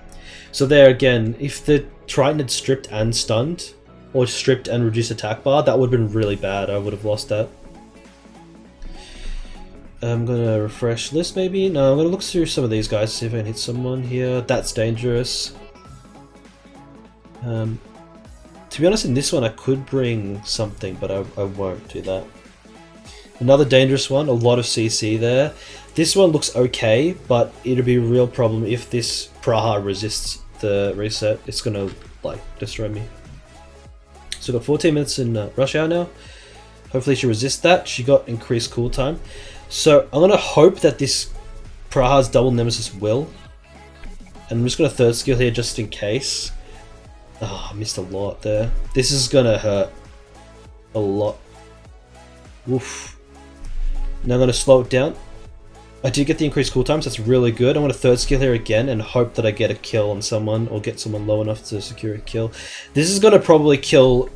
So there again, if the Triton had stripped and stunned, or stripped and reduced attack bar, that would have been really bad. I would have lost that. I'm going to refresh list maybe. No, I'm going to look through some of these guys, see if I can hit someone here. That's dangerous. To be honest, in this one I could bring something, but I won't do that. Another dangerous one, a lot of CC there. This one looks okay, but it'll be a real problem if this Praha resists the reset. It's gonna like destroy me. So I've got 14 minutes in Rush Hour now. Hopefully she resists that. She got increased cooltime. So I'm gonna hope that this Praha's double nemesis will. And I'm just gonna third skill here just in case. Oh, I missed a lot there. This is gonna hurt a lot. Oof. Now I'm gonna slow it down. I did get the increased cooltime, so that's really good. I'm gonna third skill here again and hope that I get a kill on someone or get someone low enough to secure a kill. This is gonna probably kill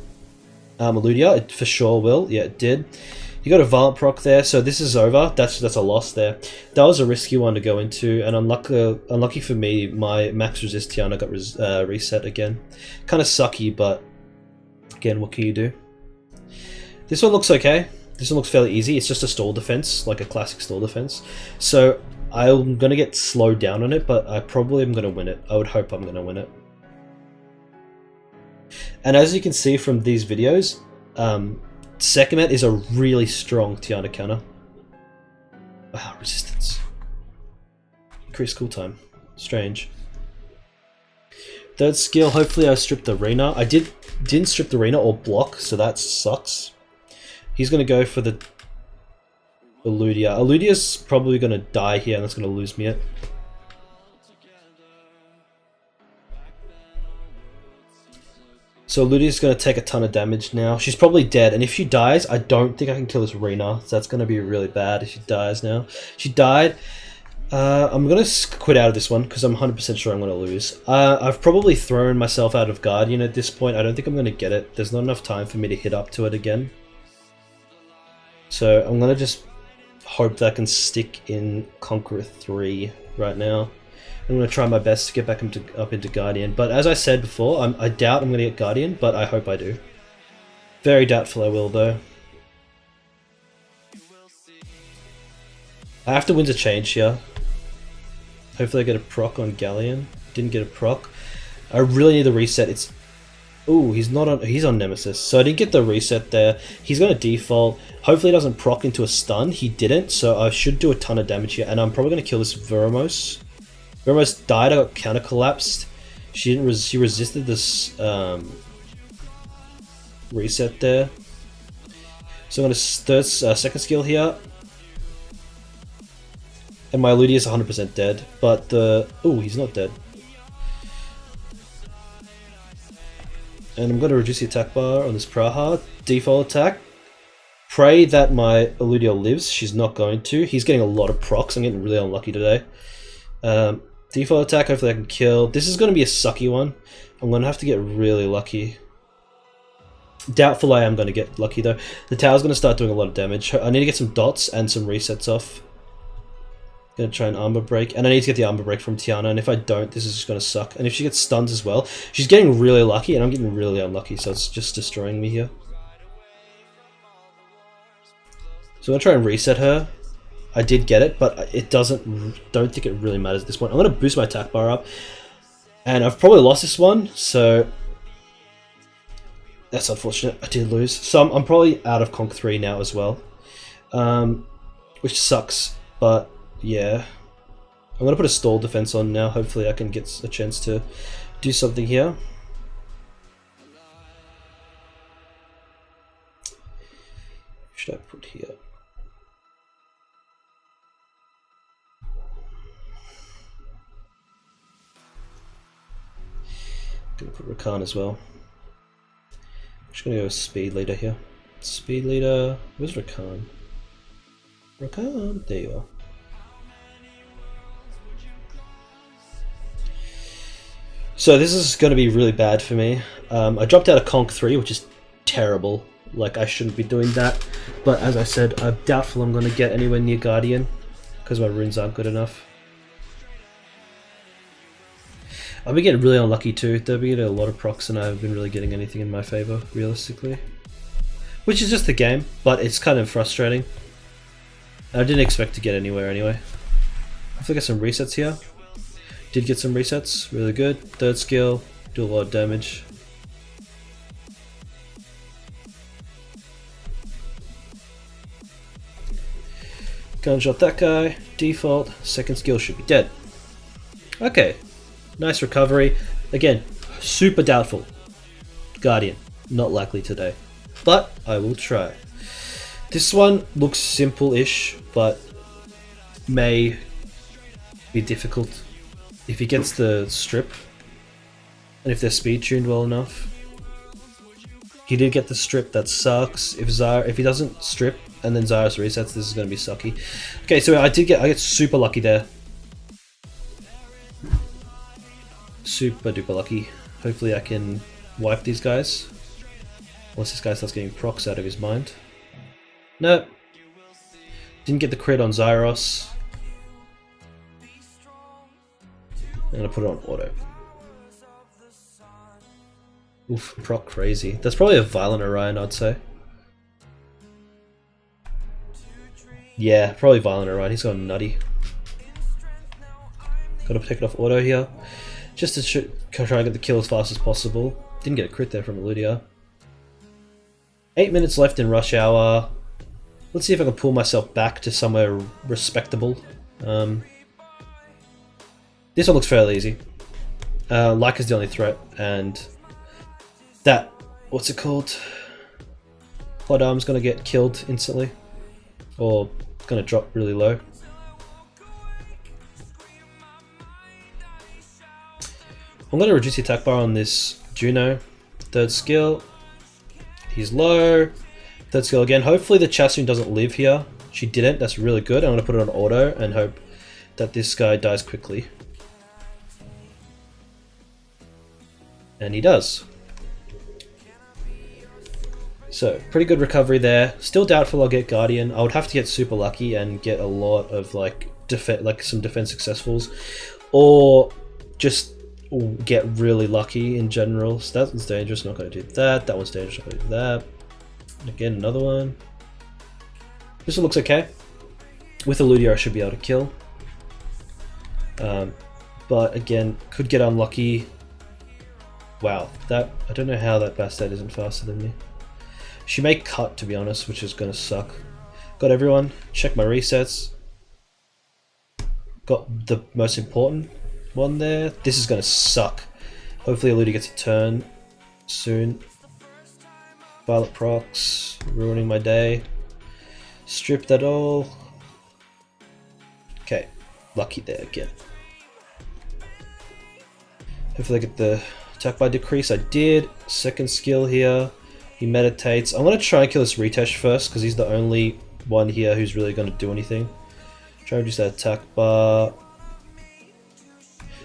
Eludia. It for sure will. Yeah, it did. You got a Violent proc there, so this is over. That's a loss there. That was a risky one to go into, and unlucky for me, my max resist Tiana got reset again. Kind of sucky, but again, what can you do? This one looks okay. This one looks fairly easy. It's just a stall defense, like a classic stall defense. So I'm gonna get slowed down on it, but I probably am gonna win it. I would hope I'm gonna win it. And as you can see from these videos, Sekhmet is a really strong Tiana counter. Wow, resistance. Increased cooltime. Strange. Third skill, hopefully I stripped the Arena. I didn't strip the Arena or block, so that sucks. He's gonna go for the Eludia. Eludia's probably gonna die here and that's gonna lose me it. So Eludia's gonna take a ton of damage now. She's probably dead, and if she dies, I don't think I can kill this Arena. So that's gonna be really bad if she dies now. She died. I'm gonna quit out of this one because I'm 100% sure I'm gonna lose. I've probably thrown myself out of Guardian at this point. I don't think I'm gonna get it. There's not enough time for me to hit up to it again. So I'm gonna just hope that I can stick in Conqueror 3 right now. I'm gonna try my best to get back up into Guardian. But as I said before, I doubt I'm gonna get Guardian, but I hope I do. Very doubtful I will though. I have to win a change here. Hopefully I get a proc on Galleon. Didn't get a proc. I really need the reset. It's... Ooh, he's on Nemesis. So I didn't get the reset there. He's going to default. Hopefully he doesn't proc into a stun. He didn't, so I should do a ton of damage here. And I'm probably going to kill this Veromos. Veromos died, I got counter collapsed. She resisted this reset there. So I'm going to second skill here. And my Eludia is 100% dead, but the... Ooh, he's not dead. And I'm going to reduce the attack bar on this Praha. Default attack. Pray that my Eludia lives. She's not going to. He's getting a lot of procs. I'm getting really unlucky today. Default attack, hopefully I can kill. This is going to be a sucky one. I'm going to have to get really lucky. Doubtful I am going to get lucky though. The tower's going to start doing a lot of damage. I need to get some dots and some resets off. Gonna try an armor break, and I need to get the armor break from Tiana, and if I don't, this is just gonna suck. And if she gets stuns as well, she's getting really lucky, and I'm getting really unlucky, so it's just destroying me here. So I'm gonna try and reset her. I did get it, but don't think it really matters at this point. I'm gonna boost my attack bar up, and I've probably lost this one, so that's unfortunate. I did lose, so I'm probably out of Conk 3 now as well, which sucks, but yeah, I'm going to put a stall defense on now. Hopefully I can get a chance to do something here. What should I put here? I'm going to put Rakan as well. I'm just going to go with Speed Leader here. Speed Leader, where's Rakan? Rakan, there you are. So this is going to be really bad for me. I dropped out of Conk 3, which is terrible. Like, I shouldn't be doing that. But as I said, I'm doubtful I'm going to get anywhere near Guardian, because my runes aren't good enough. I've been getting really unlucky too. They've been getting a lot of procs and I haven't been really getting anything in my favour, realistically. Which is just the game, but it's kind of frustrating. I didn't expect to get anywhere anyway. Hopefully I get some resets here. Did get some resets, really good. Third skill, do a lot of damage. Gunshot that guy, default, second skill should be dead. Okay, nice recovery. Again, super doubtful. Guardian, not likely today, but I will try. This one looks simple-ish, but may be difficult. If he gets the strip, and if they're speed tuned well enough. He did get the strip, that sucks. If he doesn't strip and then Zyrus resets, this is going to be sucky. Okay, so I get super lucky there. Super duper lucky. Hopefully I can wipe these guys. Unless this guy starts getting procs out of his mind. Nope. Didn't get the crit on Zyros. I'm gonna put it on auto. Oof, proc crazy. That's probably a Violent Orion, I'd say. Yeah, probably Violent Orion. He's gone nutty. Gotta take it off auto here. Just to try and get the kill as fast as possible. Didn't get a crit there from Eludia. 8 minutes left in rush hour. Let's see if I can pull myself back to somewhere respectable. This one looks fairly easy. Leica's the only threat, and that, what's it called? Pod Arm's gonna get killed instantly. Or gonna drop really low. I'm gonna reduce the attack bar on this Juno. Third skill. He's low. Third skill again. Hopefully the Chassoon doesn't live here. She didn't. That's really good. I'm gonna put it on auto and hope that this guy dies quickly. And he does. So, pretty good recovery there. Still doubtful I'll get Guardian. I would have to get super lucky and get a lot of like some defense successfuls, or just get really lucky in general. So that one's dangerous, not going to do that. That one's dangerous, not going to do that. Again, another one. This one looks okay. With Eludia I should be able to kill. But again, could get unlucky. Wow, that, I don't know how that Bastet isn't faster than me. She may cut, to be honest, which is going to suck. Got everyone. Check my resets. Got the most important one there. This is going to suck. Hopefully Eludia gets a turn soon. Violet procs, ruining my day. Strip that all. Okay, lucky there again. Hopefully I get the attack by decrease. I did. Second skill here. He meditates. I'm going to try and kill this Ritesh first, because he's the only one here who's really going to do anything. Try and reduce that attack bar.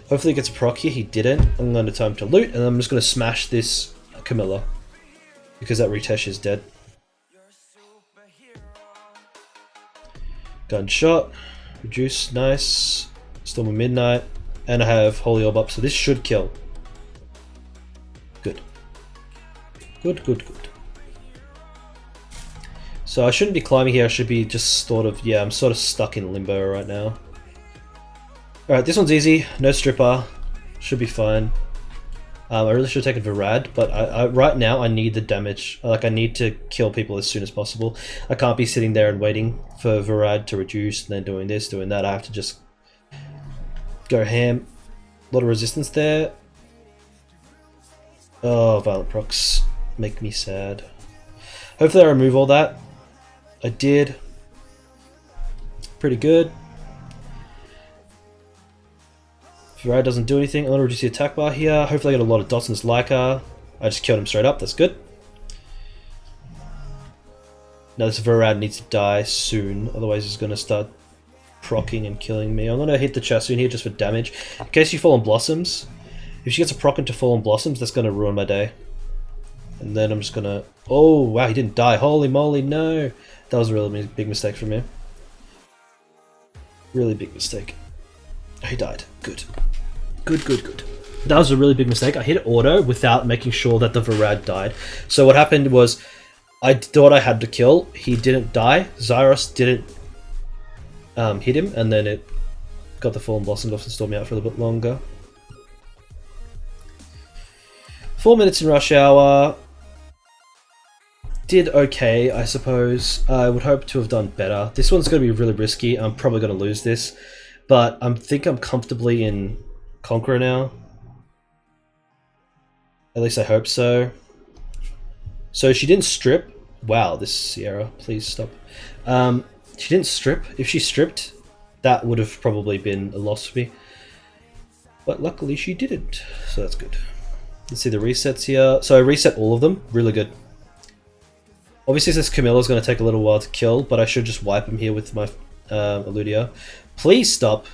Hopefully he gets a proc here. He didn't. I'm going to time to loot, and I'm just going to smash this Camilla, because that Ritesh is dead. Gunshot. Reduce. Nice. Storm of Midnight. And I have Holy Orb up, so this should kill. Good. Good, good, good. So I shouldn't be climbing here, I should be just sort of, yeah, I'm sort of stuck in limbo right now. Alright, this one's easy, no stripper, should be fine. I really should have taken Virad, but right now I need the damage, like I need to kill people as soon as possible. I can't be sitting there and waiting for Virad to reduce and then doing this, doing that. I have to just go ham. A lot of resistance there. Oh, Violent procs make me sad. Hopefully I remove all that. I did. Pretty good. If Virad doesn't do anything, I'm going to reduce the attack bar here. Hopefully I get a lot of dots in this Leica. I just killed him straight up, that's good. Now this Virad needs to die soon, otherwise he's going to start procking and killing me. I'm going to hit the Chassoon here just for damage. In case you fall on Blossoms. If she gets a proc into Fallen Blossoms, that's going to ruin my day. And then I'm just going to... Oh, wow, he didn't die. Holy moly, no. That was a really big mistake from me. Really big mistake. He died. Good. Good, good, good. That was a really big mistake. I hit auto without making sure that the Virad died. So what happened was, I thought I had to kill. He didn't die. Zyros didn't hit him, and then it got the Fallen Blossoms off and stored me out for a little bit longer. 4 minutes in rush hour. Did okay, I suppose. I would hope to have done better. This one's going to be really risky. I'm probably going to lose this. But I think I'm comfortably in Conqueror now. At least I hope so. So she didn't strip. Wow, this Sierra, please stop. She didn't strip. If she stripped, that would have probably been a loss for me. But luckily she didn't, so that's good. Let's see the resets here. So I reset all of them. Really good. Obviously this Camilla is going to take a little while to kill, but I should just wipe him here with my Eludia. Please stop.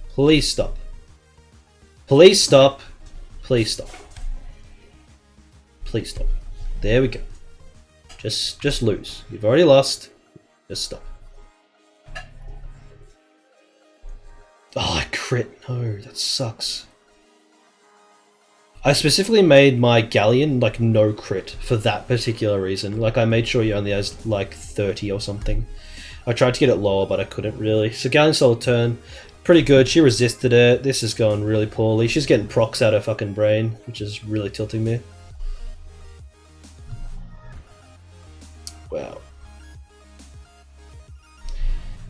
Please stop. Please stop. Please stop. Please stop. There we go. Just lose. You've already lost. Just stop. Oh, I crit. No, that sucks. I specifically made my Galleon like no crit for that particular reason. Like I made sure he only has like 30 or something. I tried to get it lower, but I couldn't really. So Galleon stole a turn. Pretty good. She resisted it. This is going really poorly. She's getting procs out her fucking brain, which is really tilting me. Wow.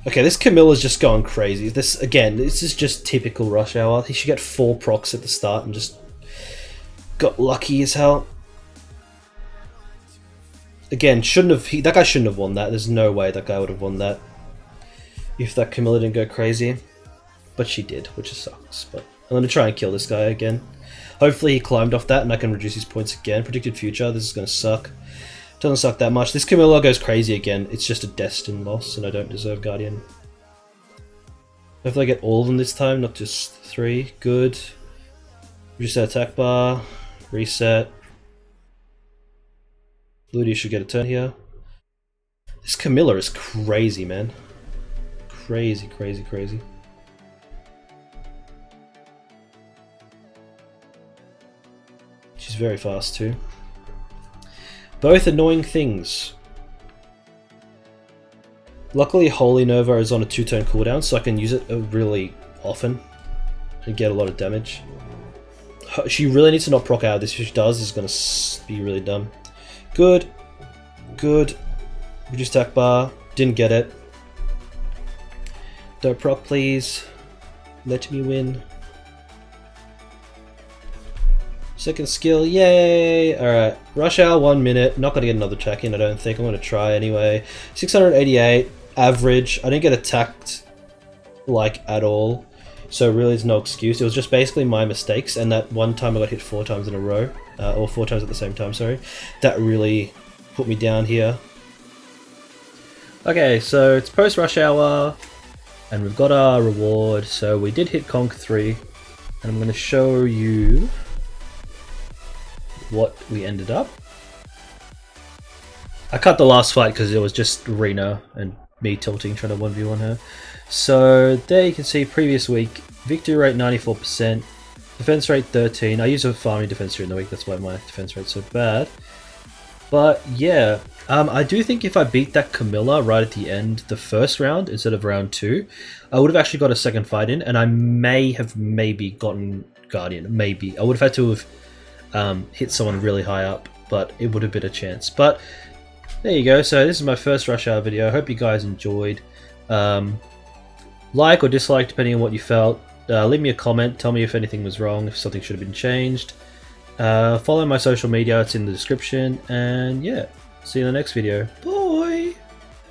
Okay, this Camilla's just going crazy. This is just typical Rush Hour. He should get 4 procs at the start and just got lucky as hell. Again, that guy shouldn't have won that. There's no way that guy would have won that if that Camilla didn't go crazy. But she did, which sucks. But I'm going to try and kill this guy again. Hopefully he climbed off that and I can reduce his points again. Predicted future, this is going to suck. Doesn't suck that much. This Camilla goes crazy again. It's just a destined loss and I don't deserve Guardian. Hopefully I get all of them this time, not just 3. Good. Reduce that attack bar. Reset. Ludi should get a turn here. This Camilla is crazy, man. Crazy, crazy, crazy. She's very fast too. Both annoying things. Luckily Holy Nova is on a 2-turn cooldown, so I can use it really often and get a lot of damage. She really needs to not proc out. This, if she does, is going to be really dumb. Good. Good. Reduce attack bar. Didn't get it. Don't proc, please. Let me win. Second skill, yay! Alright, Rush Hour 1 minute. Not going to get another attack in, I don't think. I'm going to try anyway. 688, average. I didn't get attacked, like, at all. So really there's no excuse. It was just basically my mistakes, and that one time I got hit 4 times in a row. Or 4 times at the same time, sorry. That really put me down here. Okay, so it's post-Rush Hour, and we've got our reward. So we did hit Conk 3, and I'm going to show you what we ended up. I cut the last fight because it was just Rena and me tilting trying to 1v1 her. So there you can see previous week, victory rate 94%, defense rate 13. I use a farming defense during the week, that's why my defense rate's so bad. But yeah, I do think if I beat that Camilla right at the end, the first round instead of round 2, I would have actually got a second fight in, and I may have maybe gotten Guardian, maybe. I would have had to have hit someone really high up, but it would have been a chance. But there you go. So this is my first Rush Hour video. I hope you guys enjoyed. Like or dislike depending on what you felt. Leave me a comment. Tell me if anything was wrong, if something should have been changed. Follow my social media. It's in the description. And yeah, see you in the next video. Bye!